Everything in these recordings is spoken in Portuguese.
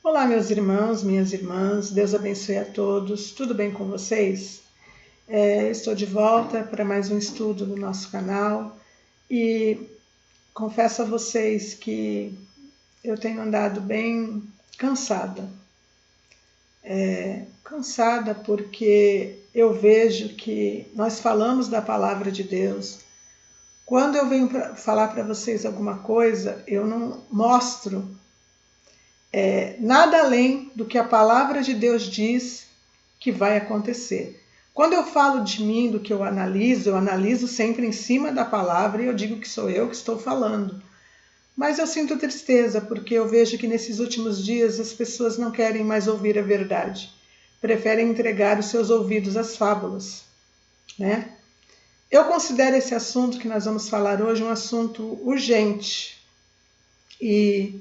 Olá, meus irmãos, minhas irmãs, Deus abençoe a todos, tudo bem com vocês? Estou de volta para mais um estudo no nosso canal e confesso a vocês que eu tenho andado bem cansada. Cansada porque eu vejo que nós falamos da palavra de Deus. Quando eu venho falar para vocês alguma coisa, eu não mostro nada além do que a palavra de Deus diz que vai acontecer. Quando eu falo de mim, do que eu analiso sempre em cima da palavra e eu digo que sou eu que estou falando. Mas eu sinto tristeza porque eu vejo que nesses últimos dias as pessoas não querem mais ouvir a verdade. Preferem entregar os seus ouvidos às fábulas, né? Eu considero esse assunto que nós vamos falar hoje um assunto urgente e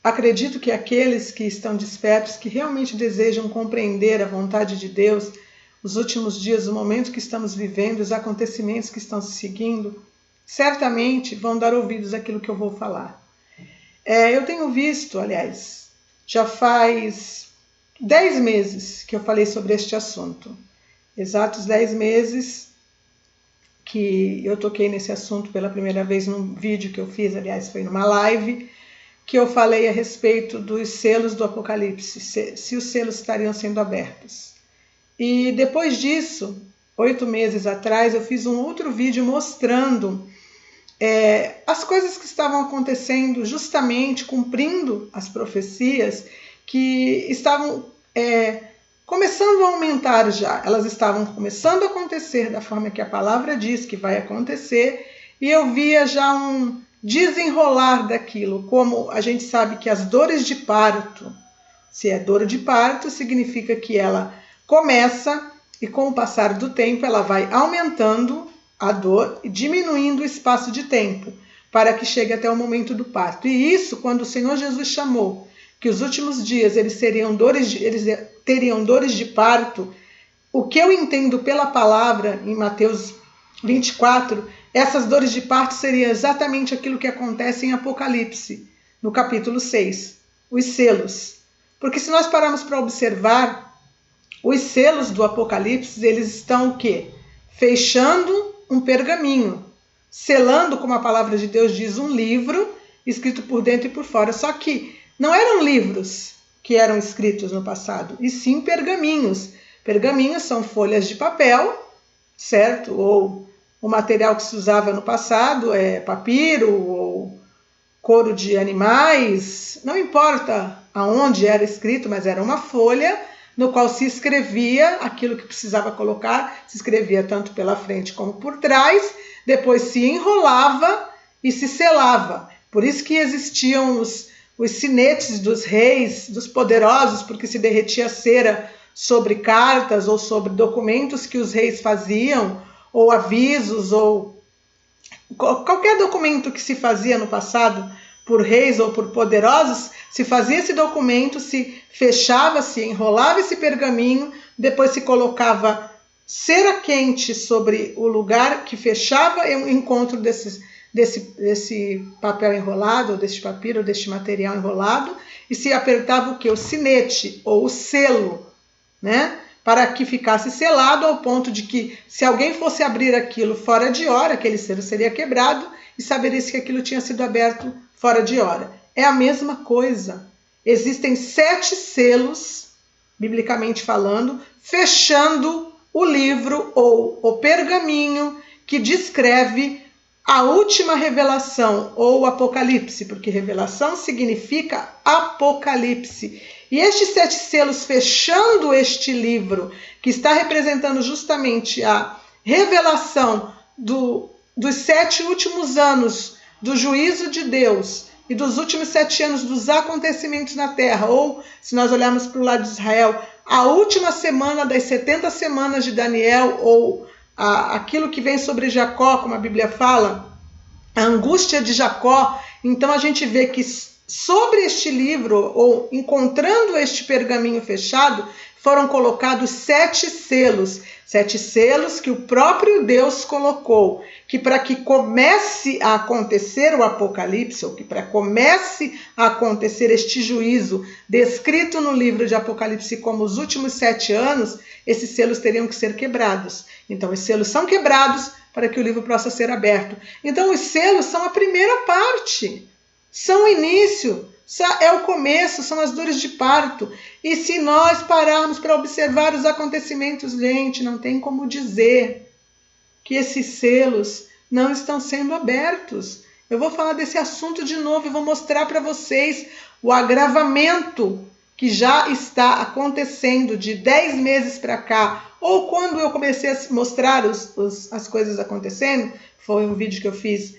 acredito que aqueles que estão despertos, que realmente desejam compreender a vontade de Deus, os últimos dias, o momento que estamos vivendo, os acontecimentos que estão se seguindo, certamente vão dar ouvidos àquilo que eu vou falar. Eu tenho visto, aliás, já faz 10 meses que eu falei sobre este assunto. Exatos 10 meses que eu toquei nesse assunto pela primeira vez num vídeo que eu fiz, aliás, foi numa live, que eu falei a respeito dos selos do Apocalipse, se os selos estariam sendo abertos. E depois disso, 8 meses atrás, eu fiz um outro vídeo mostrando as coisas que estavam acontecendo, justamente cumprindo as profecias que estavam começando a aumentar já. Elas estavam começando a acontecer da forma que a palavra diz que vai acontecer, e eu via já um desenrolar daquilo, como a gente sabe que as dores de parto, se é dor de parto, significa que ela começa e com o passar do tempo ela vai aumentando a dor e diminuindo o espaço de tempo para que chegue até o momento do parto. E isso, quando o Senhor Jesus chamou que os últimos dias eles teriam dores de parto, o que eu entendo pela palavra em Mateus 24, essas dores de parto seriam exatamente aquilo que acontece em Apocalipse, no capítulo 6, os selos. Porque se nós pararmos para observar, os selos do Apocalipse, eles estão o quê? Fechando um pergaminho, selando, como a palavra de Deus diz, um livro escrito por dentro e por fora. Só que não eram livros que eram escritos no passado, e sim pergaminhos. Pergaminhos são folhas de papel, certo? Ou o material que se usava no passado é papiro ou couro de animais, não importa aonde era escrito, mas era uma folha no qual se escrevia aquilo que precisava colocar, se escrevia tanto pela frente como por trás, depois se enrolava e se selava. Por isso que existiam os sinetes dos reis, dos poderosos, porque se derretia cera sobre cartas ou sobre documentos que os reis faziam, ou avisos, ou qualquer documento que se fazia no passado por reis ou por poderosos, se fazia esse documento, se fechava, se enrolava esse pergaminho, depois se colocava cera quente sobre o lugar que fechava o encontro desse papel enrolado, ou deste papiro, ou deste material enrolado, e se apertava o quê? O sinete, ou o selo, né? Para que ficasse selado ao ponto de que, se alguém fosse abrir aquilo fora de hora, aquele selo seria quebrado e saberia-se que aquilo tinha sido aberto fora de hora. É a mesma coisa. Existem 7 selos, biblicamente falando, fechando o livro ou o pergaminho que descreve a última revelação, ou Apocalipse, porque revelação significa Apocalipse. E estes 7 selos fechando este livro, que está representando justamente a revelação dos 7 últimos anos do juízo de Deus e dos últimos 7 anos dos acontecimentos na terra, ou, se nós olharmos para o lado de Israel, a última semana das 70 semanas de Daniel, ou aquilo que vem sobre Jacó, como a Bíblia fala, a angústia de Jacó. Então a gente vê que sobre este livro, ou encontrando este pergaminho fechado, foram colocados 7 selos. 7 selos que o próprio Deus colocou, que para que comece a acontecer o Apocalipse, ou que para que comece a acontecer este juízo descrito no livro de Apocalipse como os últimos 7 anos, esses selos teriam que ser quebrados. Então os selos são quebrados para que o livro possa ser aberto. Então os selos são a primeira parte, são o início, é o começo, são as dores de parto. E se nós pararmos para observar os acontecimentos, gente, não tem como dizer que esses selos não estão sendo abertos. Eu vou falar desse assunto de novo e vou mostrar para vocês o agravamento que já está acontecendo de 10 meses para cá, ou quando eu comecei a mostrar as coisas acontecendo, foi um vídeo que eu fiz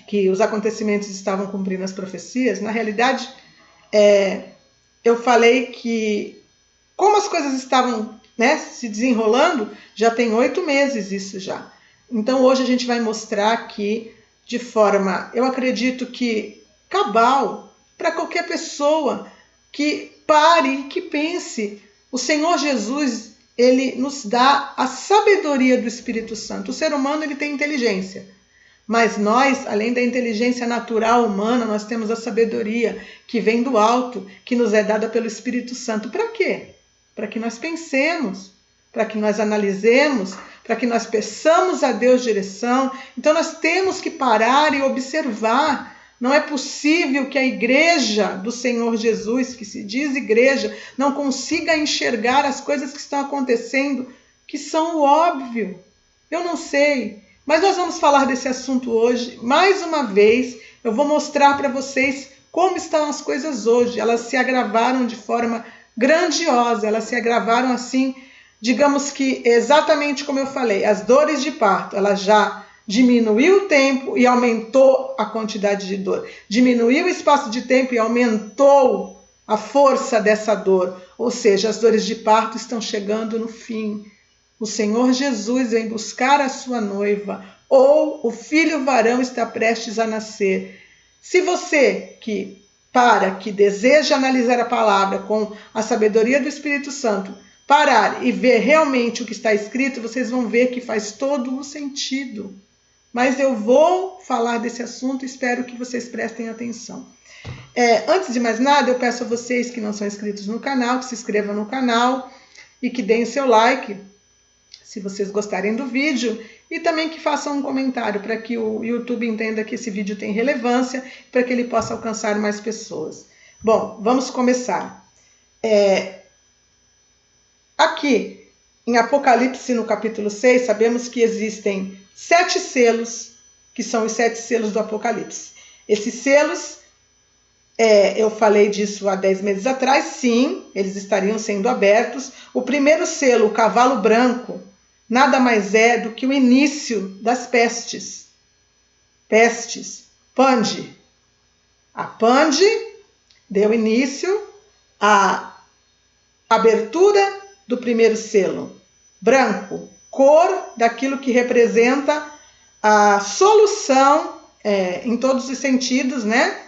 que os acontecimentos estavam cumprindo as profecias. Na realidade, eu falei que como as coisas estavam, né, se desenrolando, já tem 8 meses isso já. Então hoje a gente vai mostrar aqui de forma, eu acredito que cabal, para qualquer pessoa que pare e que pense. O Senhor Jesus, ele nos dá a sabedoria do Espírito Santo. O ser humano, ele tem inteligência. Mas nós, além da inteligência natural humana, nós temos a sabedoria que vem do alto, que nos é dada pelo Espírito Santo. Para quê? Para que nós pensemos, para que nós analisemos, para que nós peçamos a Deus direção. Então nós temos que parar e observar. Não é possível que a igreja do Senhor Jesus, que se diz igreja, não consiga enxergar as coisas que estão acontecendo, que são o óbvio. Eu não sei, mas nós vamos falar desse assunto hoje. Mais uma vez, eu vou mostrar para vocês como estão as coisas hoje. Elas se agravaram de forma grandiosa, elas se agravaram assim, digamos que exatamente como eu falei, as dores de parto, elas já diminuiu o tempo e aumentou a quantidade de dor. Diminuiu o espaço de tempo e aumentou a força dessa dor. Ou seja, as dores de parto estão chegando no fim. O Senhor Jesus vem buscar a sua noiva, ou o filho varão está prestes a nascer. Se você que deseja analisar a palavra com a sabedoria do Espírito Santo, parar e ver realmente o que está escrito, vocês vão ver que faz todo o sentido. Mas eu vou falar desse assunto e espero que vocês prestem atenção. Antes de mais nada, eu peço a vocês que não são inscritos no canal, que se inscrevam no canal e que deem seu like, se vocês gostarem do vídeo, e também que façam um comentário para que o YouTube entenda que esse vídeo tem relevância, para que ele possa alcançar mais pessoas. Bom, vamos começar. Aqui, em Apocalipse, no capítulo 6, sabemos que existem 7 selos, que são os 7 selos do Apocalipse. Esses selos, eu falei disso há 10 meses atrás, sim, eles estariam sendo abertos. O primeiro selo, o cavalo branco, nada mais é do que o início das pestes. Pestes, Pande. A Pande deu início à abertura do primeiro selo, branco, cor daquilo que representa a solução, em todos os sentidos, né?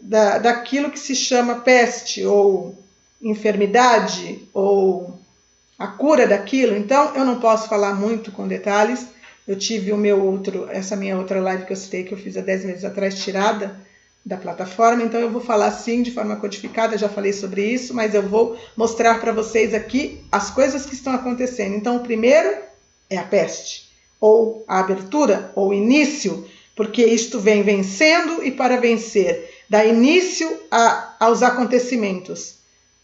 Daquilo que se chama peste, ou enfermidade, ou a cura daquilo. Então, eu não posso falar muito com detalhes. Eu tive essa minha outra live que eu citei, que eu fiz há 10 meses atrás, tirada da plataforma, então eu vou falar sim de forma codificada, já falei sobre isso, mas eu vou mostrar para vocês aqui as coisas que estão acontecendo. Então, o primeiro é a peste, ou a abertura, ou início, porque isto vem vencendo e para vencer, dá início aos acontecimentos.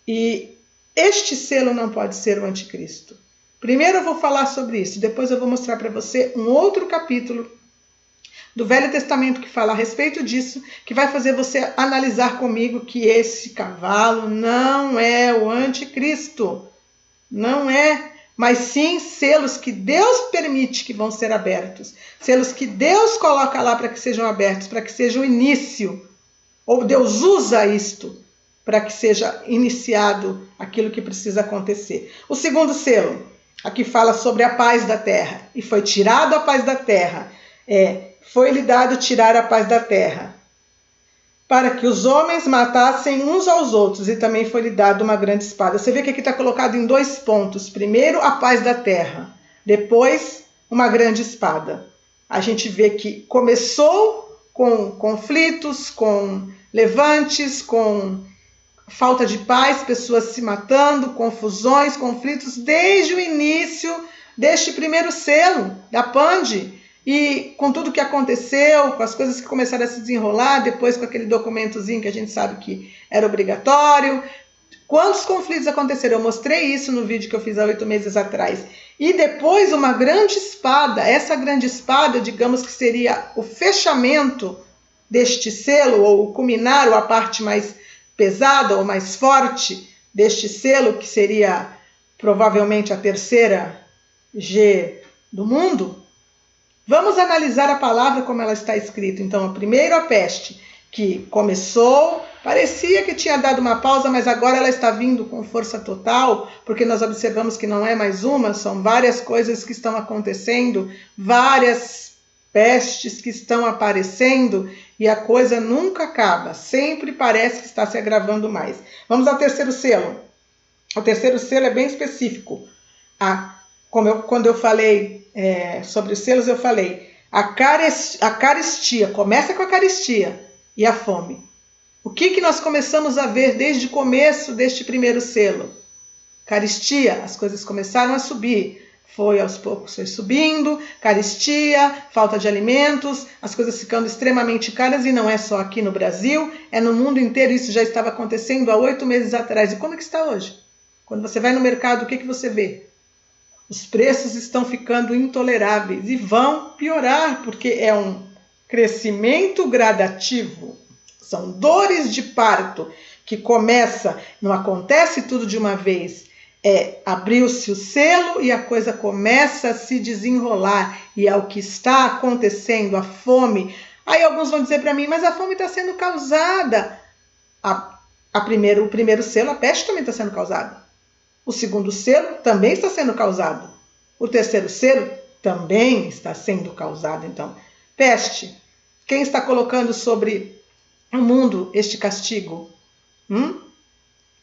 E este selo não pode ser o anticristo. Primeiro eu vou falar sobre isso, depois eu vou mostrar para você um outro capítulo do Velho Testamento que fala a respeito disso, que vai fazer você analisar comigo que esse cavalo não é o anticristo. Não é, mas sim selos que Deus permite que vão ser abertos. Selos que Deus coloca lá para que sejam abertos, para que seja o início. Ou Deus usa isto para que seja iniciado aquilo que precisa acontecer. O segundo selo, aqui fala sobre a paz da terra. E foi tirado a paz da terra. Foi-lhe dado tirar a paz da terra. para que os homens matassem uns aos outros, e também foi-lhe dado uma grande espada. Você vê que aqui está colocado em 2 pontos. Primeiro, a paz da terra. Depois, uma grande espada. A gente vê que começou com conflitos, com levantes, com falta de paz, pessoas se matando, confusões, conflitos, desde o início deste primeiro selo da Pande. E com tudo que aconteceu, com as coisas que começaram a se desenrolar, depois com aquele documentozinho que a gente sabe que era obrigatório. Quantos conflitos aconteceram? Eu mostrei isso no vídeo que eu fiz há 8 meses atrás. E depois uma grande espada. Essa grande espada, digamos que seria o fechamento deste selo, ou o culminar, ou a parte mais pesada ou mais forte deste selo, que seria provavelmente a terceira G do mundo. Vamos analisar a palavra como ela está escrita. Então, primeiro a peste, que começou, parecia que tinha dado uma pausa, mas agora ela está vindo com força total, porque nós observamos que não é mais uma, são várias coisas que estão acontecendo, várias pestes que estão aparecendo, e a coisa nunca acaba, sempre parece que está se agravando mais. Vamos ao terceiro selo. O terceiro selo é bem específico. Quando eu falei sobre os selos, eu falei a carestia, começa com a carestia e a fome. O que nós começamos a ver desde o começo deste primeiro selo? Carestia, as coisas começaram a subir, aos poucos foi subindo, carestia, falta de alimentos, as coisas ficando extremamente caras, e não é só aqui no Brasil, é no mundo inteiro. Isso já estava acontecendo há 8 meses atrás. E como é que está hoje? Quando você vai no mercado, o que você vê? Os preços estão ficando intoleráveis e vão piorar, porque é um crescimento gradativo. São dores de parto que começa, não acontece tudo de uma vez. Abriu-se o selo e a coisa começa a se desenrolar. E é o que está acontecendo, a fome. Aí alguns vão dizer para mim, mas a fome está sendo causada. O primeiro selo, a peste também está sendo causada. O segundo selo também está sendo causado. O terceiro selo também está sendo causado. Então, peste. Quem está colocando sobre o mundo este castigo?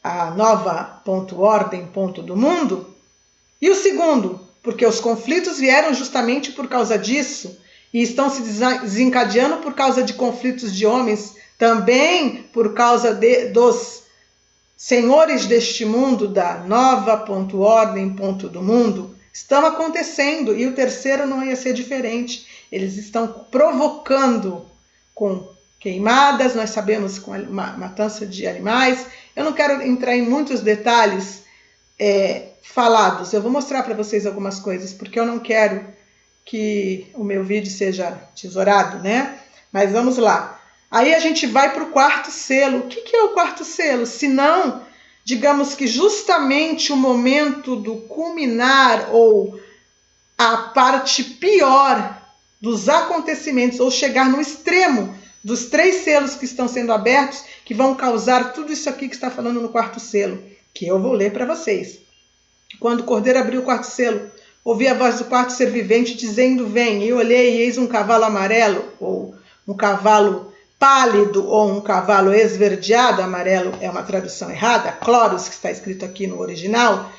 A nova ordem do mundo? E o segundo? Porque os conflitos vieram justamente por causa disso e estão se desencadeando por causa de conflitos de homens, também por causa dos senhores deste mundo, da nova ordem do mundo, estão acontecendo, e o terceiro não ia ser diferente. Eles estão provocando com queimadas, nós sabemos, com a matança de animais. Eu não quero entrar em muitos detalhes falados, eu vou mostrar para vocês algumas coisas, porque eu não quero que o meu vídeo seja tesourado, né? Mas vamos lá. Aí a gente vai para o quarto selo. O que é o quarto selo? Se não, digamos que justamente o momento do culminar, ou a parte pior dos acontecimentos, ou chegar no extremo dos 3 selos que estão sendo abertos, que vão causar tudo isso aqui que está falando no quarto selo, que eu vou ler para vocês. Quando o cordeiro abriu o quarto selo, ouvi a voz do quarto ser vivente dizendo: vem. E olhei, e eis um cavalo amarelo, ou um cavalo pálido, ou um cavalo esverdeado. Amarelo é uma tradução errada, Cloros, que está escrito aqui no original.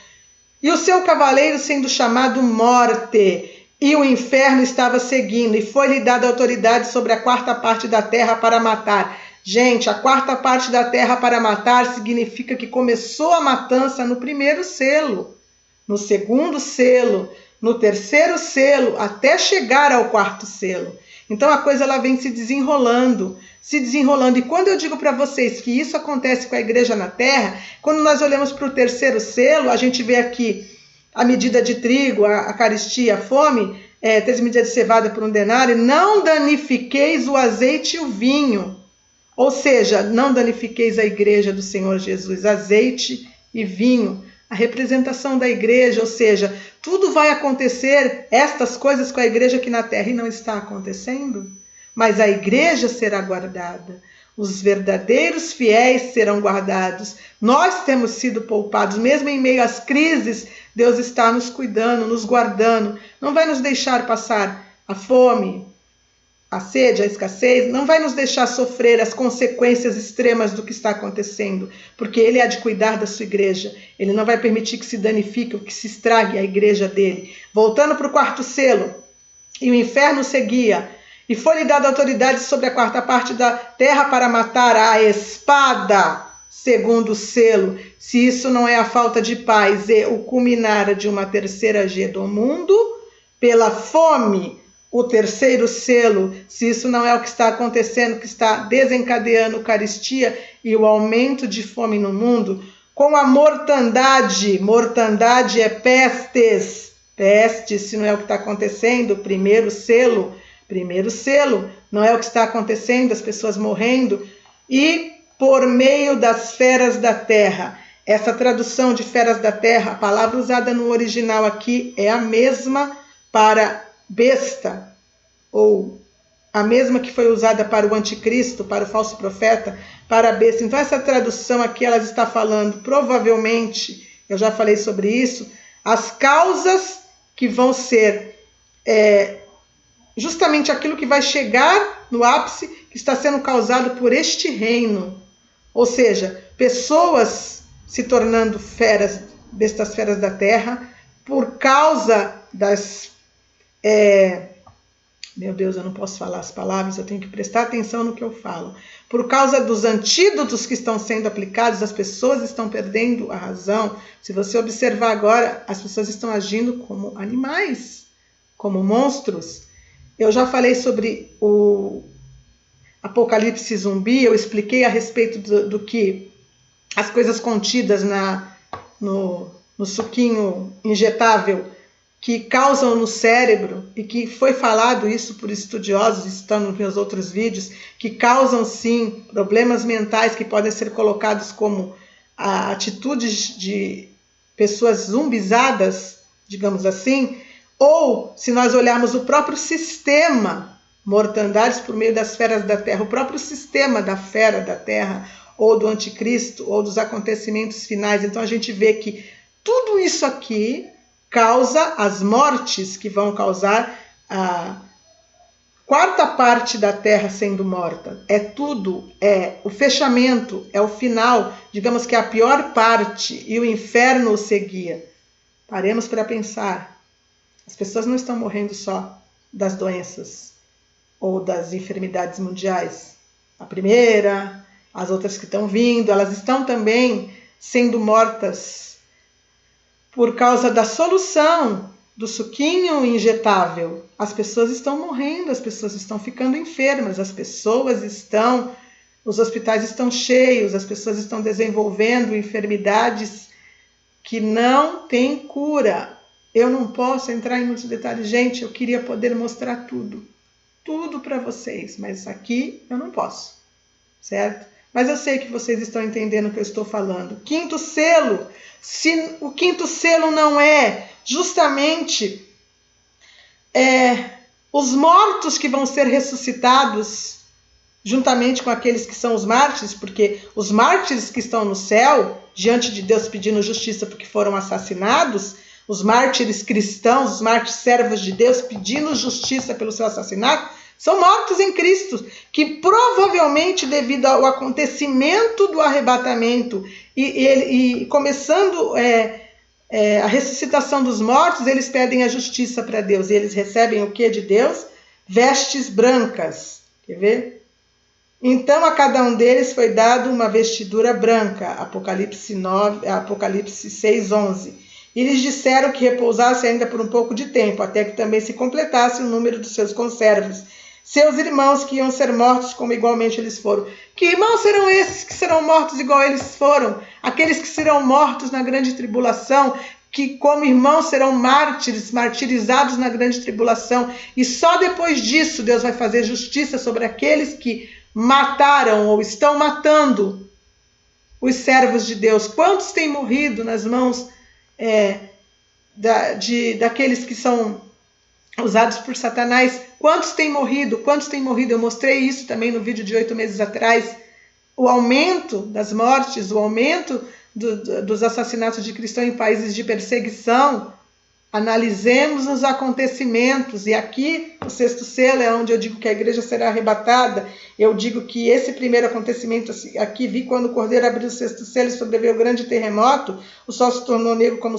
E o seu cavaleiro sendo chamado Morte, e o inferno estava seguindo, e foi-lhe dada autoridade sobre a 4ª parte da terra para matar. Gente, a 4ª parte da terra para matar significa que começou a matança no primeiro selo, no segundo selo, no terceiro selo, até chegar ao 4º selo. Então a coisa ela vem se desenrolando. E quando eu digo para vocês que isso acontece com a igreja na terra, quando nós olhamos para o terceiro selo, a gente vê aqui a medida de trigo, a carestia, a fome, 3 medidas de cevada por 1 denário, não danifiqueis o azeite e o vinho. Ou seja, não danifiqueis a igreja do Senhor Jesus, azeite e vinho, a representação da igreja, ou seja, tudo vai acontecer, estas coisas com a igreja aqui na terra, e não está acontecendo. Mas a igreja será guardada, os verdadeiros fiéis serão guardados. Nós temos sido poupados, mesmo em meio às crises, Deus está nos cuidando, nos guardando, não vai nos deixar passar a fome, a sede, a escassez, não vai nos deixar sofrer as consequências extremas do que está acontecendo, porque Ele há de cuidar da sua igreja. Ele não vai permitir que se danifique ou que se estrague a igreja dele. Voltando para o quarto selo, e o inferno seguia, e foi-lhe dada autoridade sobre a quarta parte da terra para matar a espada, segundo o selo. Se isso não é a falta de paz e o culminar de uma terceira G do mundo, pela fome, o terceiro selo, se isso não é o que está acontecendo, que está desencadeando a Eucaristia e o aumento de fome no mundo, com a mortandade, mortandade é pestes, pestes, se não é o que está acontecendo, primeiro selo, não é o que está acontecendo, as pessoas morrendo, e por meio das feras da terra. Essa tradução de feras da terra, a palavra usada no original aqui é a mesma para besta, ou a mesma que foi usada para o anticristo, para o falso profeta, para a besta. Então essa tradução aqui, ela está falando, provavelmente, eu já falei sobre isso, as causas que vão ser justamente aquilo que vai chegar no ápice, que está sendo causado por este reino. Ou seja, pessoas se tornando feras, bestas feras da terra, por causa das... meu Deus, eu não posso falar as palavras, eu tenho que prestar atenção no que eu falo. Por causa dos antídotos que estão sendo aplicados, as pessoas estão perdendo a razão. Se você observar agora, as pessoas estão agindo como animais, como monstros. Eu já falei sobre o Apocalipse zumbi, eu expliquei a respeito do que as coisas contidas no suquinho injetável que causam no cérebro, e que foi falado isso por estudiosos, estão nos meus outros vídeos, que causam sim problemas mentais que podem ser colocados como atitudes de pessoas zumbizadas, digamos assim, ou se nós olharmos o próprio sistema mortandades por meio das feras da terra, o próprio sistema da fera da terra, ou do anticristo, ou dos acontecimentos finais. Então a gente vê que tudo isso aqui causa as mortes que vão causar a quarta parte da terra sendo morta. É tudo, é o fechamento, é o final, digamos que é a pior parte, e o inferno o seguia. Paremos para pensar. As pessoas não estão morrendo só das doenças ou das enfermidades mundiais. A primeira, as outras que estão vindo, elas estão também sendo mortas por causa da solução do suquinho injetável. As pessoas estão morrendo, as pessoas estão ficando enfermas, os hospitais estão cheios, as pessoas estão desenvolvendo enfermidades que não têm cura. Eu não posso entrar em muitos detalhes. Gente, eu queria poder mostrar tudo para vocês, mas aqui eu não posso, certo? Mas eu sei que vocês estão entendendo o que eu estou falando. Quinto selo. Se o quinto selo não é justamente os mortos que vão ser ressuscitados juntamente com aqueles que são os mártires, porque os mártires que estão no céu, diante de Deus pedindo justiça porque foram assassinados, os mártires cristãos, os mártires servos de Deus pedindo justiça pelo seu assassinato, são mortos em Cristo, que provavelmente devido ao acontecimento do arrebatamento e começando a ressuscitação dos mortos, eles pedem a justiça para Deus. E eles recebem o que de Deus? Vestes brancas. Quer ver? Então a cada um deles foi dado uma vestidura branca. Apocalipse 6:11. E lhes disseram que repousasse ainda por um pouco de tempo, até que também se completasse o número dos seus conservos, seus irmãos que iam ser mortos como igualmente eles foram. Que irmãos serão esses que serão mortos igual eles foram? Aqueles que serão mortos na grande tribulação, que como irmãos serão mártires, martirizados na grande tribulação. E só depois disso Deus vai fazer justiça sobre aqueles que mataram ou estão matando os servos de Deus. Quantos têm morrido nas mãos daqueles que são usados por Satanás? Quantos têm morrido? Eu mostrei isso também no vídeo de 8 meses atrás. O aumento das mortes, o aumento dos assassinatos de cristãos em países de perseguição, Analisemos os acontecimentos, e aqui o sexto selo é onde eu digo que a igreja será arrebatada. Eu digo que esse primeiro acontecimento, aqui vi quando o Cordeiro abriu o sexto selo e sobreveio o grande terremoto, o sol se tornou negro como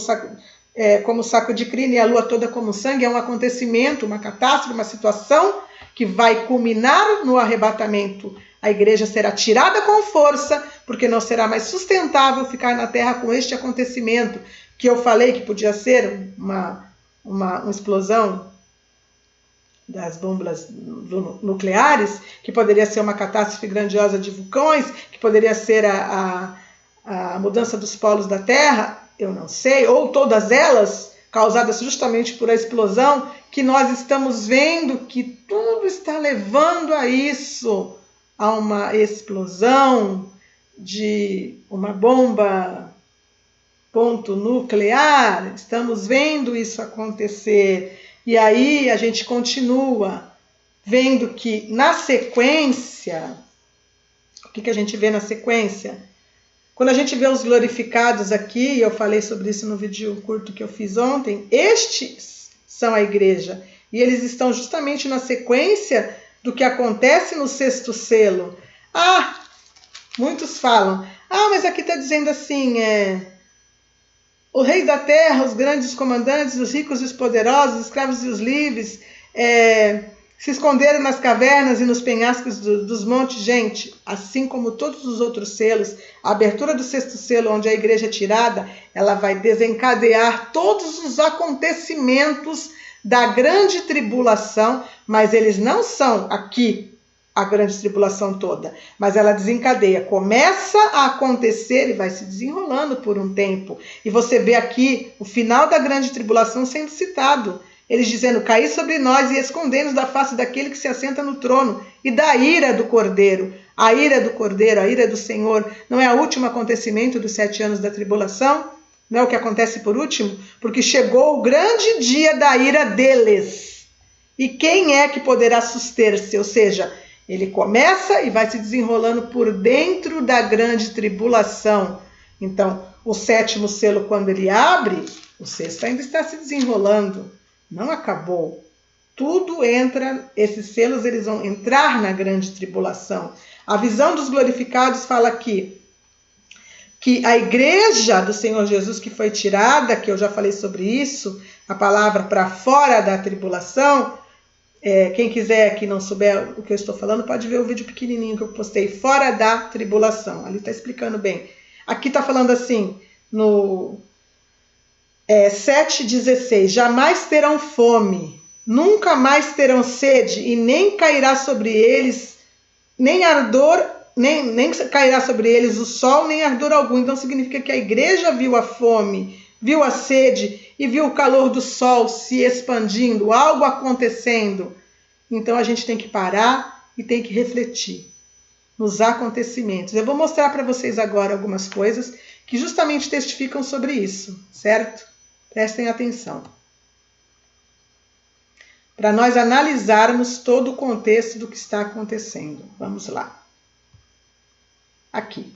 saco de crina e a lua toda como sangue. É um acontecimento, uma catástrofe, uma situação que vai culminar no arrebatamento. A igreja será tirada com força, porque não será mais sustentável ficar na terra com este acontecimento, que eu falei que podia ser uma explosão das bombas nucleares, que poderia ser uma catástrofe grandiosa de vulcões, que poderia ser a mudança dos polos da Terra, eu não sei, ou todas elas causadas justamente por a explosão, que nós estamos vendo que tudo está levando a isso, a uma explosão de uma bomba ponto nuclear. Estamos vendo isso acontecer. E aí a gente continua vendo que na sequência, o que a gente vê na sequência? Quando a gente vê os glorificados aqui, eu falei sobre isso no vídeo curto que eu fiz ontem, estes são a igreja. E eles estão justamente na sequência do que acontece no sexto selo. Muitos falam, mas aqui está dizendo assim, o rei da terra, os grandes comandantes, os ricos e os poderosos, os escravos e os livres, se esconderam nas cavernas e nos penhascos dos montes. Gente, assim como todos os outros selos, a abertura do sexto selo, onde a igreja é tirada, ela vai desencadear todos os acontecimentos da grande tribulação, mas eles não são aqui a grande tribulação toda, mas ela desencadeia, começa a acontecer e vai se desenrolando por um tempo. E você vê aqui o final da grande tribulação sendo citado. Eles dizendo, caí sobre nós e escondemos da face daquele que se assenta no trono e da ira do Cordeiro. A ira do Cordeiro, a ira do Senhor, não é o último acontecimento dos 7 anos da tribulação? Não é o que acontece por último? Porque chegou o grande dia da ira deles. E quem é que poderá suster-se? Ou seja, ele começa e vai se desenrolando por dentro da grande tribulação. Então, o sétimo selo, quando ele abre, o sexto ainda está se desenrolando. Não acabou. Tudo entra, esses selos eles vão entrar na grande tribulação. A visão dos glorificados fala aqui que a igreja do Senhor Jesus que foi tirada, que eu já falei sobre isso, a palavra para fora da tribulação, quem quiser que não souber o que eu estou falando, pode ver o vídeo pequenininho que eu postei, fora da tribulação. Ali está explicando bem. Aqui está falando assim, no 7,16, jamais terão fome, nunca mais terão sede, e nem cairá sobre eles, nem ardor, nem cairá sobre eles o sol, nem ardor algum. Então significa que a igreja viu a fome, viu a sede e viu o calor do sol se expandindo, algo acontecendo. Então a gente tem que parar e tem que refletir nos acontecimentos. Eu vou mostrar para vocês agora algumas coisas que justamente testificam sobre isso, certo? Prestem atenção. Para nós analisarmos todo o contexto do que está acontecendo. Vamos lá. Aqui.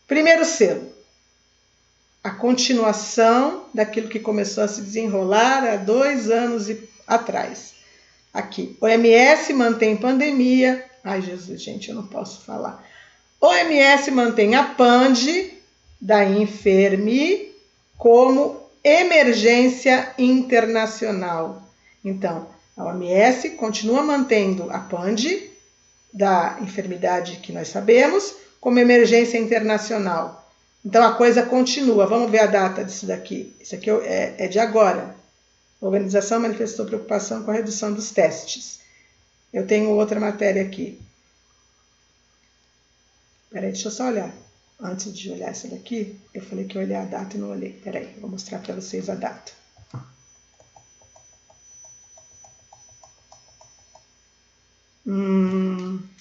Primeiro selo. A continuação daquilo que começou a se desenrolar há 2 anos atrás. Aqui. OMS mantém pandemia. Ai, Jesus, gente, eu não posso falar. OMS mantém a PAND da Infermi como emergência internacional. Então, a OMS continua mantendo a PAND da enfermidade que nós sabemos como emergência internacional. Então, a coisa continua. Vamos ver a data disso daqui. Isso aqui é de agora. A organização manifestou preocupação com a redução dos testes. Eu tenho outra matéria aqui. Peraí, deixa eu só olhar. Antes de olhar essa daqui, eu falei que eu olhei a data e não olhei. Peraí, eu vou mostrar para vocês a data.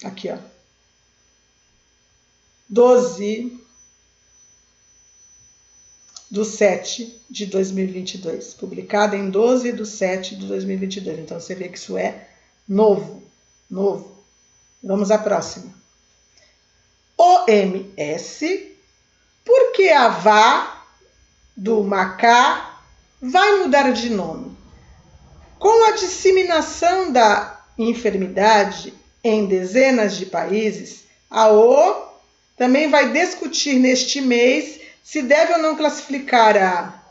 Aqui, ó. 12/7/2022. Publicada em 12/7/2022. Então, você vê que isso é novo. Vamos à próxima. OMS, porque a VA do Macá vai mudar de nome. Com a disseminação da enfermidade em dezenas de países, a ONU também vai discutir neste mês se deve ou não classificar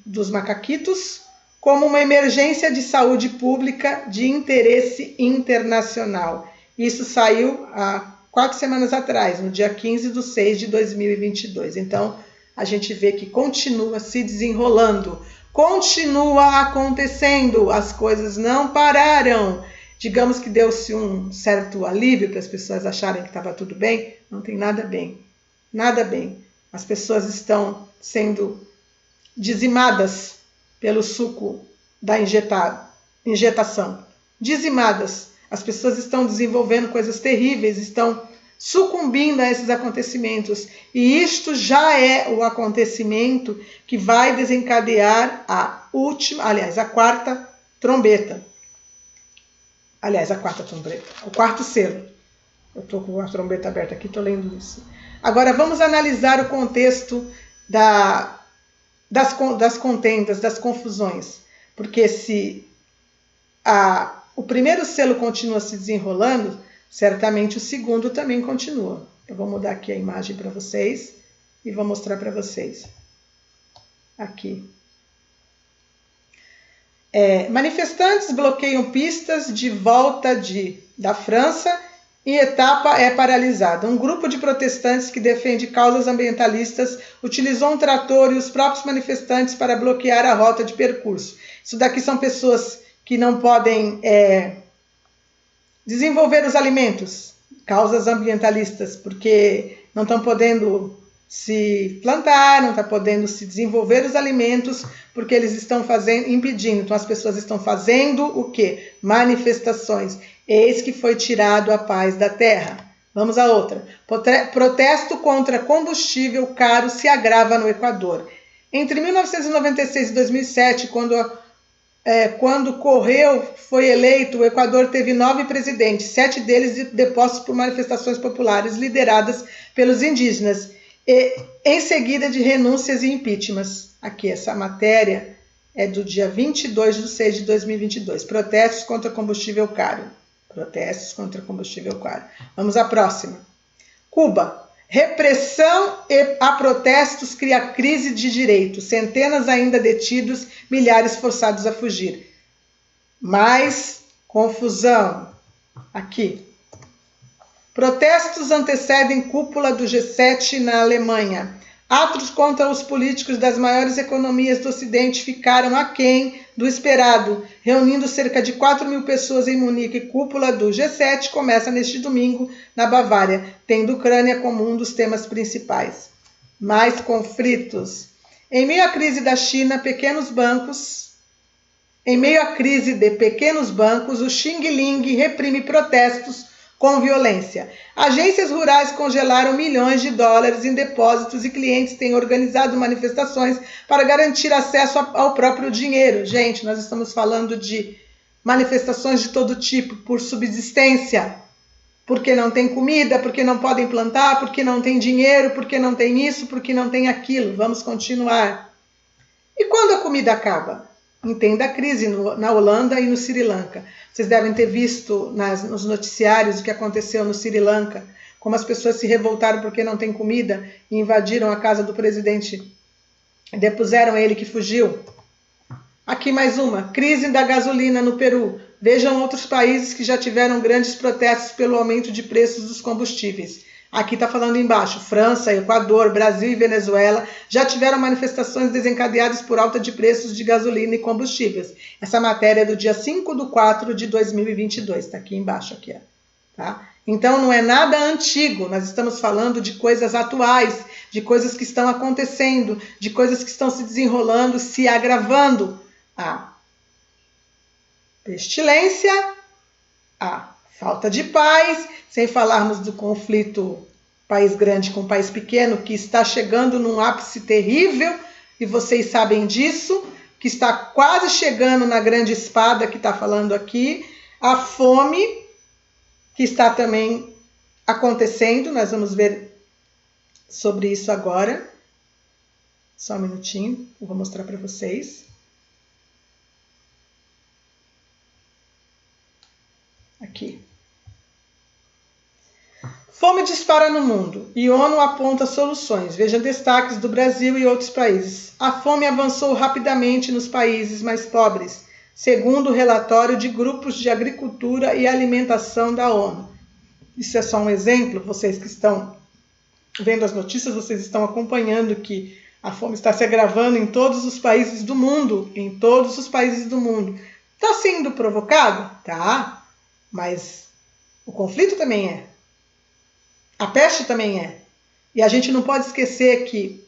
dos macaquitos como uma emergência de saúde pública de interesse internacional. Isso saiu há 4 semanas atrás, no dia 15/6/2022. Então, a gente vê que continua se desenrolando, continua acontecendo, as coisas não pararam. Digamos que deu-se um certo alívio para as pessoas acharem que estava tudo bem. Não tem nada bem, nada bem. As pessoas estão sendo dizimadas pelo suco da injetação. Dizimadas. As pessoas estão desenvolvendo coisas terríveis, estão sucumbindo a esses acontecimentos. E isto já é o acontecimento que vai desencadear a quarta trombeta. O quarto selo. Eu estou com a trombeta aberta aqui, estou lendo isso. Agora vamos analisar o contexto das contendas, das confusões. Porque se o primeiro selo continua se desenrolando, certamente o segundo também continua. Eu vou mudar aqui a imagem para vocês e vou mostrar para vocês. Aqui. Manifestantes bloqueiam pistas de volta da França e etapa é paralisada. Um grupo de protestantes que defende causas ambientalistas utilizou um trator e os próprios manifestantes para bloquear a rota de percurso. Isso daqui são pessoas que não podem desenvolver os alimentos, causas ambientalistas, porque não estão podendo se plantar, não estão podendo se desenvolver os alimentos, porque eles estão impedindo. Então as pessoas estão fazendo o quê? Manifestações. Eis que foi tirado a paz da terra. Vamos a outra. Protesto contra combustível caro se agrava no Equador. Entre 1996 e 2007, quando Correu foi eleito, o Equador teve 9 presidentes, 7 deles depostos por manifestações populares lideradas pelos indígenas, e em seguida de renúncias e impeachments. Aqui, essa matéria é do dia 22/6/2022. Protestos contra combustível caro. Vamos à próxima. Cuba. Repressão a protestos cria crise de direitos. Centenas ainda detidos, milhares forçados a fugir. Mais confusão. Aqui. Protestos antecedem cúpula do G7 na Alemanha. Atos contra os políticos das maiores economias do Ocidente ficaram aquém do esperado, reunindo cerca de 4.000 pessoas em Munique. Cúpula do G7 começa neste domingo na Bavária, tendo Ucrânia como um dos temas principais. Mais conflitos. Em meio à crise da China, Em meio à crise de pequenos bancos, o Xing Ling reprime protestos com violência. Agências rurais congelaram milhões de dólares em depósitos e clientes têm organizado manifestações para garantir acesso ao próprio dinheiro. Gente, nós estamos falando de manifestações de todo tipo, por subsistência, porque não tem comida, porque não podem plantar, porque não tem dinheiro, porque não tem isso, porque não tem aquilo. Vamos continuar. E quando a comida acaba? Entenda a crise na Holanda e no Sri Lanka. Vocês devem ter visto nos noticiários o que aconteceu no Sri Lanka, como as pessoas se revoltaram porque não tem comida e invadiram a casa do presidente e depuseram ele que fugiu. Aqui mais uma, crise da gasolina no Peru. Vejam outros países que já tiveram grandes protestos pelo aumento de preços dos combustíveis. Aqui está falando embaixo, França, Equador, Brasil e Venezuela já tiveram manifestações desencadeadas por alta de preços de gasolina e combustíveis. Essa matéria é do dia 5/4/2022, está aqui embaixo. Aqui, tá? Então não é nada antigo, nós estamos falando de coisas atuais, de coisas que estão acontecendo, de coisas que estão se desenrolando, se agravando. A pestilência, a falta de paz, sem falarmos do conflito país grande com país pequeno, que está chegando num ápice terrível, e vocês sabem disso, que está quase chegando na grande espada que está falando aqui, a fome, que está também acontecendo, nós vamos ver sobre isso agora. Só um minutinho, eu vou mostrar para vocês. Aqui. Fome dispara no mundo e ONU aponta soluções. Veja destaques do Brasil e outros países. A fome avançou rapidamente nos países mais pobres, segundo o relatório de grupos de agricultura e alimentação da ONU. Isso é só um exemplo, vocês que estão vendo as notícias, vocês estão acompanhando que a fome está se agravando em todos os países do mundo, em todos os países do mundo. Está sendo provocado? Tá, mas o conflito também é. A peste também é. E a gente não pode esquecer que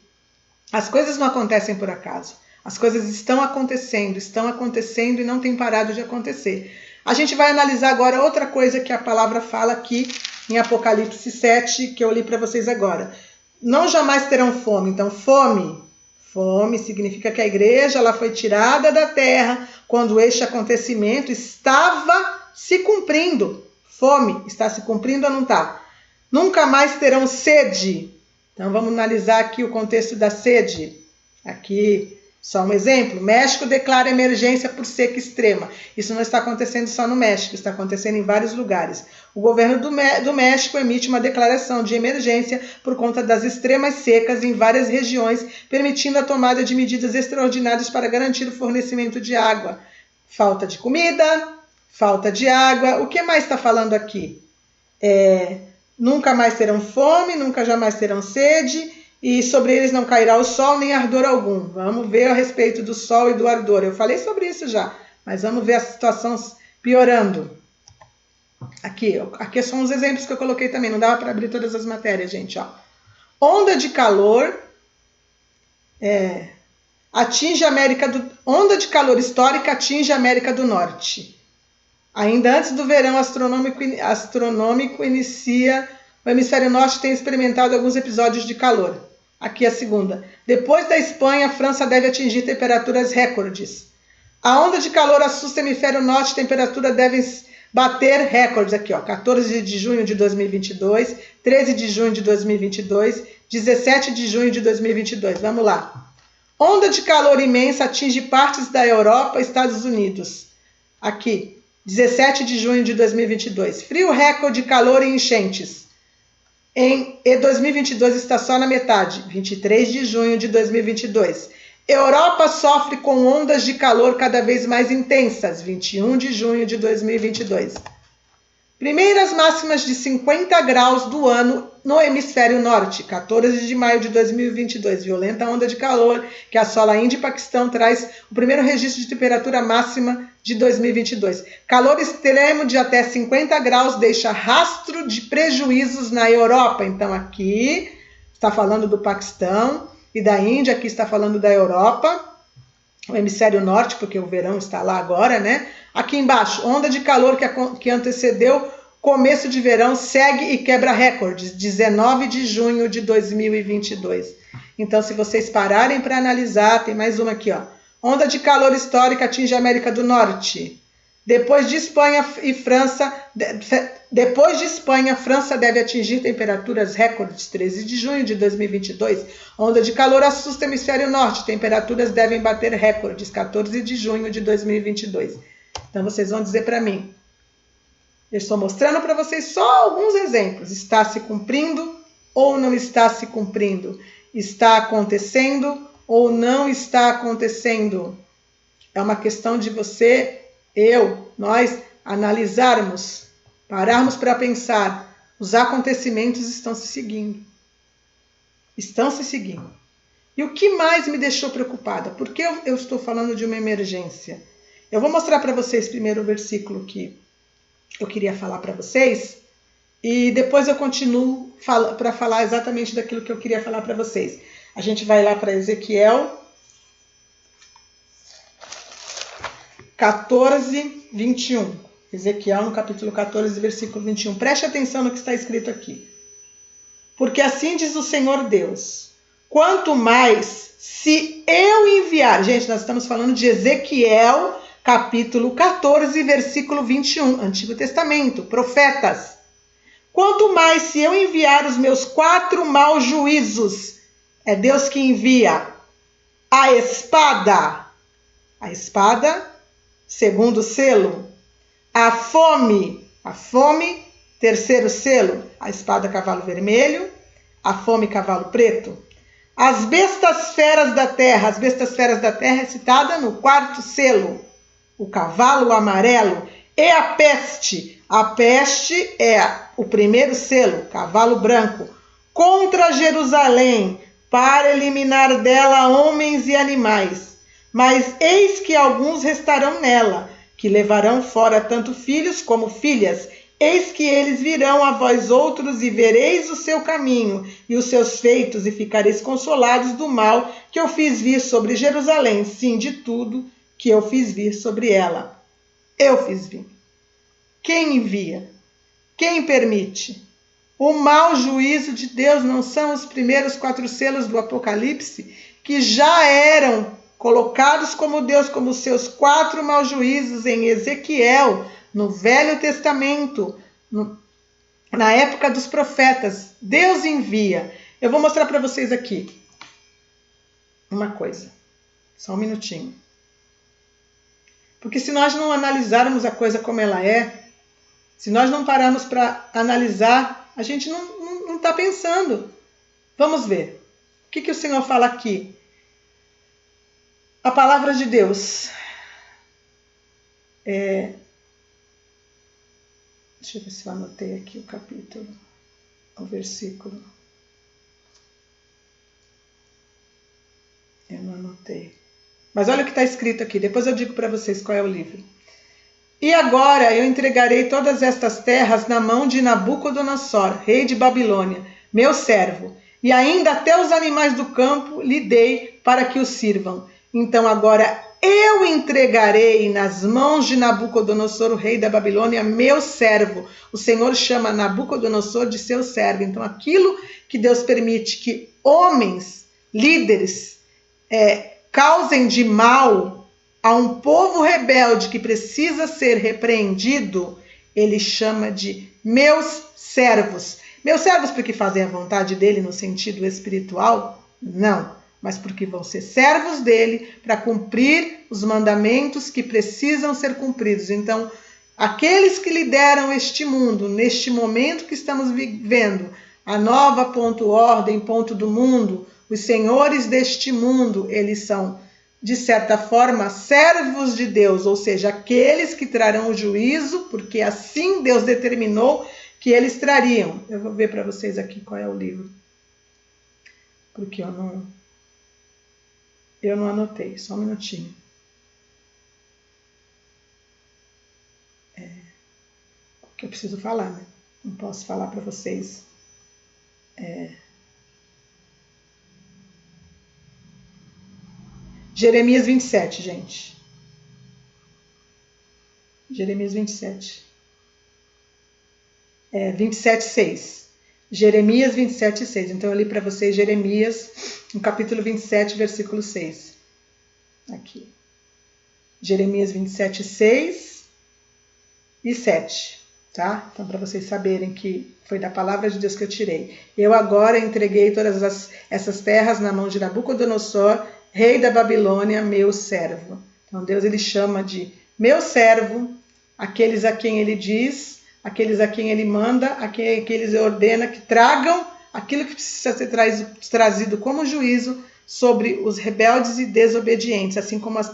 as coisas não acontecem por acaso. As coisas estão acontecendo e não tem parado de acontecer. A gente vai analisar agora outra coisa que a palavra fala aqui em Apocalipse 7, que eu li para vocês agora. Não jamais terão fome. Então, fome significa que a igreja ela foi tirada da terra quando este acontecimento estava se cumprindo. Fome está se cumprindo ou não está? Nunca mais terão sede. Então, vamos analisar aqui o contexto da sede. Aqui, só um exemplo. México declara emergência por seca extrema. Isso não está acontecendo só no México, está acontecendo em vários lugares. O governo do México emite uma declaração de emergência por conta das extremas secas em várias regiões, permitindo a tomada de medidas extraordinárias para garantir o fornecimento de água. Falta de comida, falta de água. O que mais está falando aqui? Nunca mais terão fome, nunca jamais terão sede, e sobre eles não cairá o sol nem ardor algum. Vamos ver a respeito do sol e do ardor. Eu falei sobre isso já, mas vamos ver a situação piorando. Aqui são os exemplos que eu coloquei também, não dava para abrir todas as matérias, gente. Ó. Onda de calor atinge a América do... Onda de calor histórica atinge a América do Norte. Ainda antes do verão astronômico inicia, o hemisfério norte tem experimentado alguns episódios de calor. Aqui a segunda. Depois da Espanha, a França deve atingir temperaturas recordes. A onda de calor assusta o hemisfério norte, temperaturas devem bater recordes. Aqui, ó, 14 de junho de 2022, 13 de junho de 2022, 17 de junho de 2022. Vamos lá. Onda de calor imensa atinge partes da Europa e Estados Unidos. Aqui. 17 de junho de 2022. Frio recorde, calor e enchentes. Em 2022 está só na metade. 23 de junho de 2022. Europa sofre com ondas de calor cada vez mais intensas. 21 de junho de 2022. Primeiras máximas de 50 graus do ano no hemisfério norte. 14 de maio de 2022. Violenta onda de calor que assola a Índia e Paquistão traz o primeiro registro de temperatura máxima de 2022. Calor extremo de até 50 graus deixa rastro de prejuízos na Europa. Então aqui está falando do Paquistão e da Índia, aqui está falando da Europa, o hemisfério norte, porque o verão está lá agora, né? Aqui embaixo, onda de calor que antecedeu começo de verão segue e quebra recordes, 19 de junho de 2022. Então, se vocês pararem para analisar, tem mais uma aqui, ó. Onda de calor histórica atinge a América do Norte. Depois de Espanha, França deve atingir temperaturas recordes, 13 de junho de 2022. Onda de calor assusta o hemisfério norte, temperaturas devem bater recordes, 14 de junho de 2022. Então, vocês vão dizer para mim, eu estou mostrando para vocês só alguns exemplos. Está se cumprindo ou não está se cumprindo? Está acontecendo ou não está acontecendo? É uma questão de você, nós analisarmos, pararmos para pensar. Os acontecimentos estão se seguindo. Estão se seguindo. E o que mais me deixou preocupada? Por que eu estou falando de uma emergência? Eu vou mostrar para vocês primeiro o versículo que eu queria falar para vocês e depois eu continuo para falar exatamente daquilo que eu queria falar para vocês. A gente vai lá para Ezequiel 14, 21. Ezequiel no capítulo 14, versículo 21. Preste atenção no que está escrito aqui. Porque assim diz o Senhor Deus, quanto mais se eu enviar... Gente, nós estamos falando de Ezequiel capítulo 14, versículo 21, Antigo Testamento, profetas. Quanto mais se eu enviar os meus 4 maus juízos, é Deus que envia, a espada, segundo selo, a fome, terceiro selo, a espada cavalo vermelho, a fome cavalo preto, as bestas feras da terra, é citada no quarto selo, o cavalo amarelo e a peste é o primeiro selo, cavalo branco, contra Jerusalém, para eliminar dela homens e animais. Mas eis que alguns restarão nela, que levarão fora tanto filhos como filhas. Eis que eles virão a vós outros e vereis o seu caminho e os seus feitos e ficareis consolados do mal que eu fiz vir sobre Jerusalém, sim, de tudo que eu fiz vir sobre ela. Eu fiz vir. Quem envia? Quem permite? O mau juízo de Deus não são os primeiros 4 selos do Apocalipse, que já eram colocados como Deus, como seus 4 maus juízos em Ezequiel, no Velho Testamento, na época dos profetas. Deus envia. Eu vou mostrar para vocês aqui uma coisa. Só um minutinho. Porque se nós não analisarmos a coisa como ela é, se nós não pararmos para analisar, a gente não está pensando. Vamos ver. O que o Senhor fala aqui? A palavra de Deus. Deixa eu ver se eu anotei aqui o capítulo, o versículo. Eu não anotei. Mas olha o que está escrito aqui. Depois eu digo para vocês qual é o livro. E agora eu entregarei todas estas terras na mão de Nabucodonosor, rei de Babilônia, meu servo, e ainda até os animais do campo lhe dei para que o sirvam. Então agora eu entregarei nas mãos de Nabucodonosor, o rei da Babilônia, meu servo. O Senhor chama Nabucodonosor de seu servo. Então aquilo que Deus permite que homens, líderes, causem de mal a um povo rebelde que precisa ser repreendido, ele chama de meus servos. Meus servos porque fazem a vontade dele no sentido espiritual? Não, mas porque vão ser servos dele para cumprir os mandamentos que precisam ser cumpridos. Então, aqueles que lideram este mundo, neste momento que estamos vivendo, a nova ordem do mundo, os senhores deste mundo, eles são, de certa forma, servos de Deus, ou seja, aqueles que trarão o juízo, porque assim Deus determinou que eles trariam. Eu vou ver para vocês aqui qual é o livro, porque eu não anotei, só um minutinho. Que eu preciso falar, né? Não posso falar para vocês. Jeremias 27, gente. Jeremias 27. 27:6. Jeremias 27:6. Então eu li para vocês Jeremias, no capítulo 27, versículo 6. Aqui. Jeremias 27:6 e 7. Tá? Então, para vocês saberem que foi da palavra de Deus que eu tirei. Eu agora entreguei todas essas terras na mão de Nabucodonosor, rei da Babilônia, meu servo. Então, Deus ele chama de meu servo, aqueles a quem ele diz, aqueles a quem ele manda, aqueles ele ordena que tragam aquilo que precisa ser trazido como juízo sobre os rebeldes e desobedientes, assim como as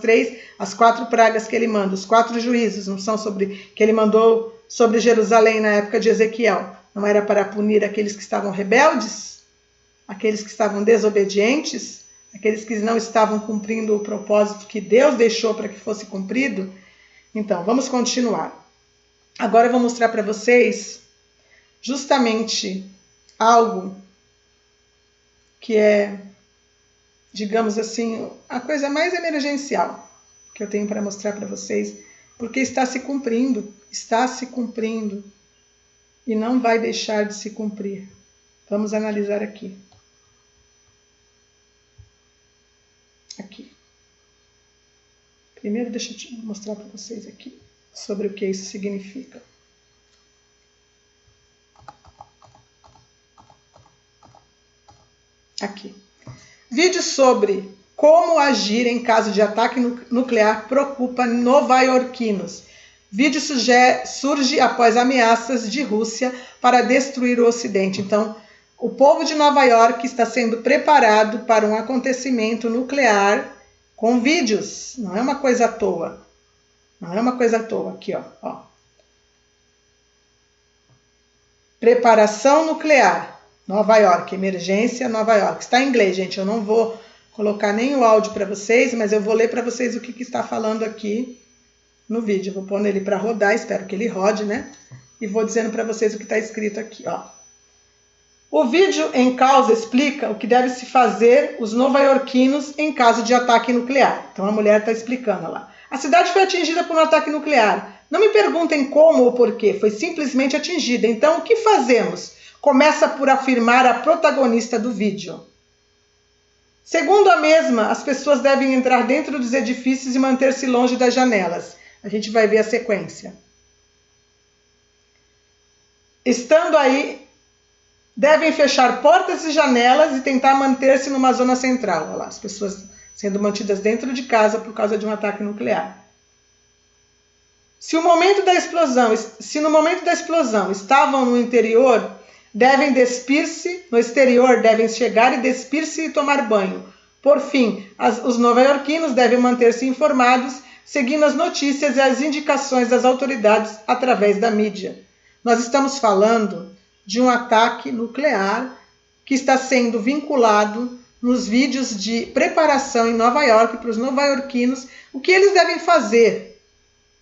4 pragas que ele manda, os 4 juízos, não são que ele mandou sobre Jerusalém na época de Ezequiel. Não era para punir aqueles que estavam rebeldes, aqueles que estavam desobedientes, aqueles que não estavam cumprindo o propósito que Deus deixou para que fosse cumprido. Então, vamos continuar. Agora eu vou mostrar para vocês justamente algo que é, digamos assim, a coisa mais emergencial que eu tenho para mostrar para vocês, porque está se cumprindo e não vai deixar de se cumprir. Vamos analisar aqui. Aqui. Primeiro deixa eu mostrar para vocês aqui sobre o que isso significa. Aqui. Vídeo sobre Como agir em caso de ataque nuclear preocupa nova-iorquinos. Vídeo surge após ameaças de Rússia para destruir o Ocidente. Então, o povo de Nova York está sendo preparado para um acontecimento nuclear com vídeos. Não é uma coisa à toa. Não é uma coisa à toa. Aqui, ó. Preparação nuclear. Nova York. Emergência, Nova York. Está em inglês, gente. Eu não vou colocar nem o áudio para vocês, mas eu vou ler para vocês o que está falando aqui no vídeo. Eu vou pôr ele para rodar, espero que ele rode, né? E vou dizendo para vocês o que está escrito aqui, ó. O vídeo em causa explica o que deve se fazer os nova-iorquinos em caso de ataque nuclear. Então a mulher está explicando lá. A cidade foi atingida por um ataque nuclear. Não me perguntem como ou porquê, foi simplesmente atingida. Então o que fazemos? Começa por afirmar a protagonista do vídeo. Segundo a mesma, as pessoas devem entrar dentro dos edifícios e manter-se longe das janelas. A gente vai ver a sequência. Estando aí, devem fechar portas e janelas e tentar manter-se numa zona central. Olha lá, as pessoas sendo mantidas dentro de casa por causa de um ataque nuclear. Se no momento da explosão estavam no interior, devem despir-se, no exterior devem chegar e despir-se e tomar banho. Por fim, os nova-iorquinos devem manter-se informados, seguindo as notícias e as indicações das autoridades através da mídia. Nós estamos falando de um ataque nuclear que está sendo vinculado nos vídeos de preparação em Nova York para os nova-iorquinos, o que eles devem fazer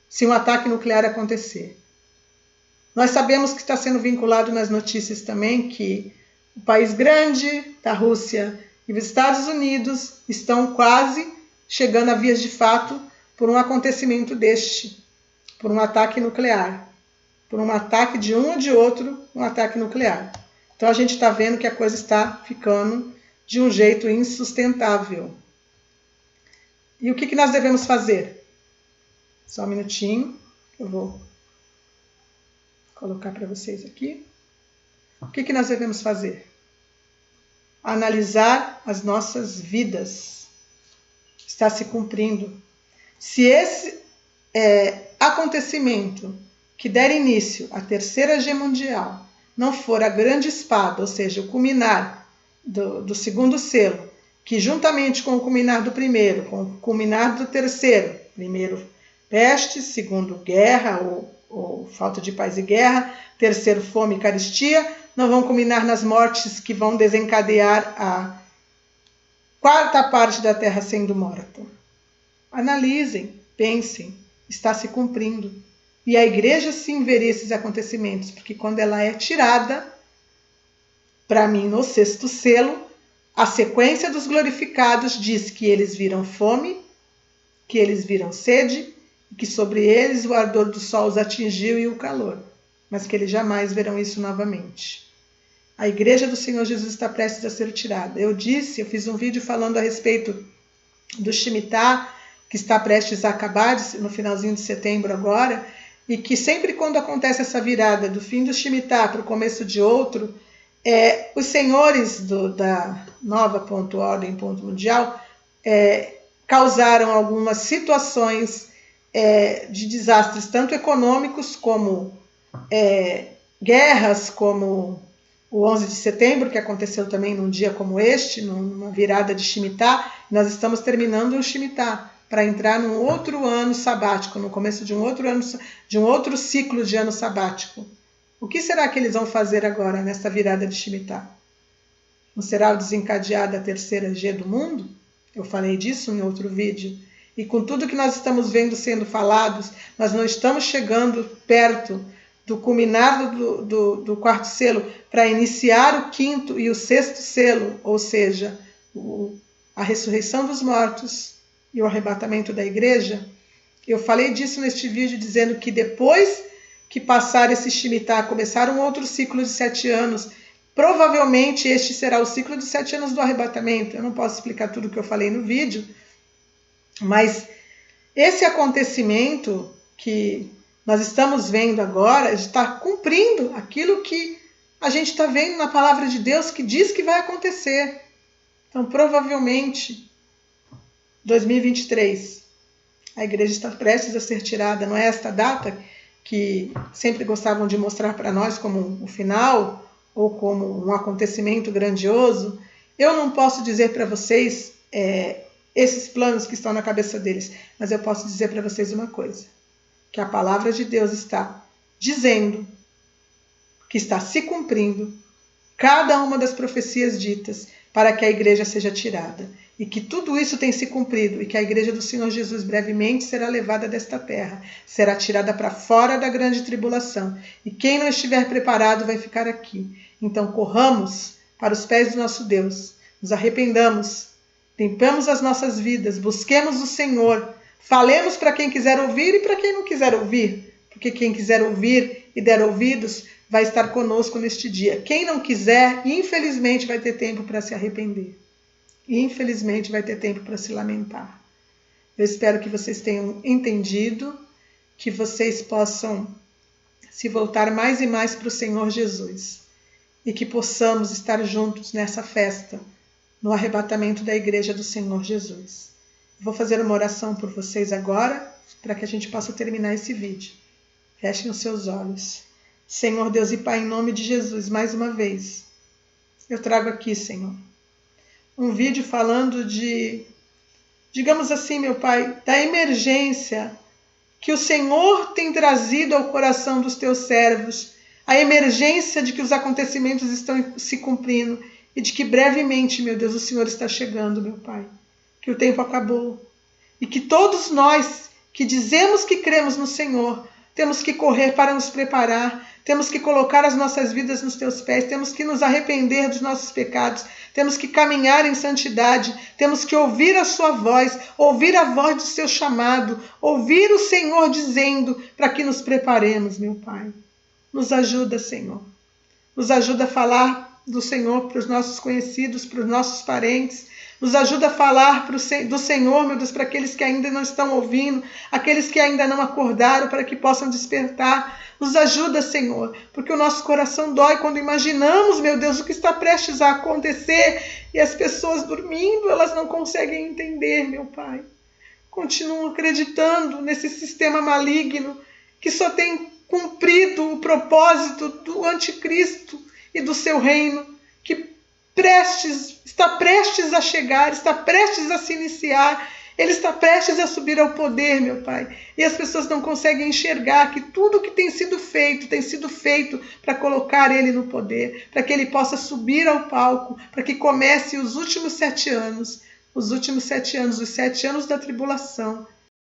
se um ataque nuclear acontecer. Nós sabemos que está sendo vinculado nas notícias também que o país grande da Rússia e os Estados Unidos estão quase chegando a vias de fato por um acontecimento deste, por um ataque nuclear, por um ataque de um ou de outro, um ataque nuclear. Então a gente está vendo que a coisa está ficando de um jeito insustentável. E o que nós devemos fazer? Só um minutinho, eu vou colocar para vocês aqui. O que nós devemos fazer? Analisar as nossas vidas. Está se cumprindo. Se esse acontecimento que der início à Terceira Guerra Mundial não for a grande espada, ou seja, o culminar do segundo selo, que juntamente com o culminar do primeiro, com o culminar do terceiro, primeiro peste, segundo guerra ou falta de paz e guerra, terceiro fome e carestia, não vão culminar nas mortes que vão desencadear a quarta parte da terra sendo morta. Analisem, pensem, está se cumprindo. E a igreja sim veria esses acontecimentos, porque quando ela é tirada, para mim, no sexto selo, a sequência dos glorificados diz que eles viram fome, que eles viram sede, e que sobre eles o ardor do sol os atingiu e o calor, mas que eles jamais verão isso novamente. A igreja do Senhor Jesus está prestes a ser tirada. Eu fiz um vídeo falando a respeito do Shemitah, que está prestes a acabar no finalzinho de setembro agora, e que sempre quando acontece essa virada do fim do Shemitah para o começo de outro, os senhores da nova ordem mundial causaram algumas situações de desastres, tanto econômicos como guerras, como o 11 de setembro, que aconteceu também num dia como este, numa virada de Shemitah. Nós estamos terminando o Shemitah para entrar num outro ano sabático, no começo de um outro ciclo de ano sabático. O que será que eles vão fazer agora nessa virada de Shemitah? Não será o desencadear da terceira G do mundo? Eu falei disso em outro vídeo. E com tudo que nós estamos vendo sendo falados, nós não estamos chegando perto do culminar do quarto selo para iniciar o quinto e o sexto selo, ou seja, a ressurreição dos mortos e o arrebatamento da igreja. Eu falei disso neste vídeo, dizendo que depois que passar esse Shemitah, começar um outro ciclo de 7 anos, provavelmente este será o ciclo de 7 anos do arrebatamento. Eu não posso explicar tudo o que eu falei no vídeo, mas esse acontecimento que nós estamos vendo agora está cumprindo aquilo que a gente está vendo na palavra de Deus, que diz que vai acontecer. Então, provavelmente, 2023. A igreja está prestes a ser tirada. Não é esta data que sempre gostavam de mostrar para nós como o final ou como um acontecimento grandioso. Eu não posso dizer para vocês esses planos que estão na cabeça deles, mas eu posso dizer para vocês uma coisa, que a palavra de Deus está dizendo que está se cumprindo cada uma das profecias ditas para que a igreja seja tirada. E que tudo isso tem se cumprido e que a igreja do Senhor Jesus brevemente será levada desta terra, será tirada para fora da grande tribulação. E quem não estiver preparado vai ficar aqui. Então corramos para os pés do nosso Deus, nos arrependamos, limpemos as nossas vidas, busquemos o Senhor, falemos para quem quiser ouvir e para quem não quiser ouvir, porque quem quiser ouvir e der ouvidos vai estar conosco neste dia. Quem não quiser, infelizmente, vai ter tempo para se arrepender. Infelizmente, vai ter tempo para se lamentar. Eu espero que vocês tenham entendido, que vocês possam se voltar mais e mais para o Senhor Jesus e que possamos estar juntos nessa festa, no arrebatamento da igreja do Senhor Jesus. Vou fazer uma oração por vocês agora, para que a gente possa terminar esse vídeo. Fechem os seus olhos. Senhor Deus e Pai, em nome de Jesus, mais uma vez, eu trago aqui, Senhor, um vídeo falando digamos assim, meu Pai, da emergência que o Senhor tem trazido ao coração dos teus servos, a emergência de que os acontecimentos estão se cumprindo e de que brevemente, meu Deus, o Senhor está chegando, meu Pai, que o tempo acabou e que todos nós que dizemos que cremos no Senhor, temos que correr para nos preparar, temos que colocar as nossas vidas nos teus pés, temos que nos arrepender dos nossos pecados, temos que caminhar em santidade, temos que ouvir a sua voz, ouvir a voz do seu chamado, ouvir o Senhor dizendo para que nos preparemos, meu Pai. Nos ajuda, Senhor. Nos ajuda a falar do Senhor para os nossos conhecidos, para os nossos parentes. Nos ajuda a falar do Senhor, meu Deus, para aqueles que ainda não estão ouvindo, aqueles que ainda não acordaram, para que possam despertar. Nos ajuda, Senhor, porque o nosso coração dói quando imaginamos, meu Deus, o que está prestes a acontecer e as pessoas dormindo, elas não conseguem entender, meu Pai. Continuam acreditando nesse sistema maligno que só tem cumprido o propósito do anticristo e do seu reino, que está prestes a chegar, está prestes a se iniciar, ele está prestes a subir ao poder, meu Pai. E as pessoas não conseguem enxergar que tudo que tem sido feito para colocar ele no poder, para que ele possa subir ao palco, para que comece os últimos 7 anos, os 7 anos da tribulação,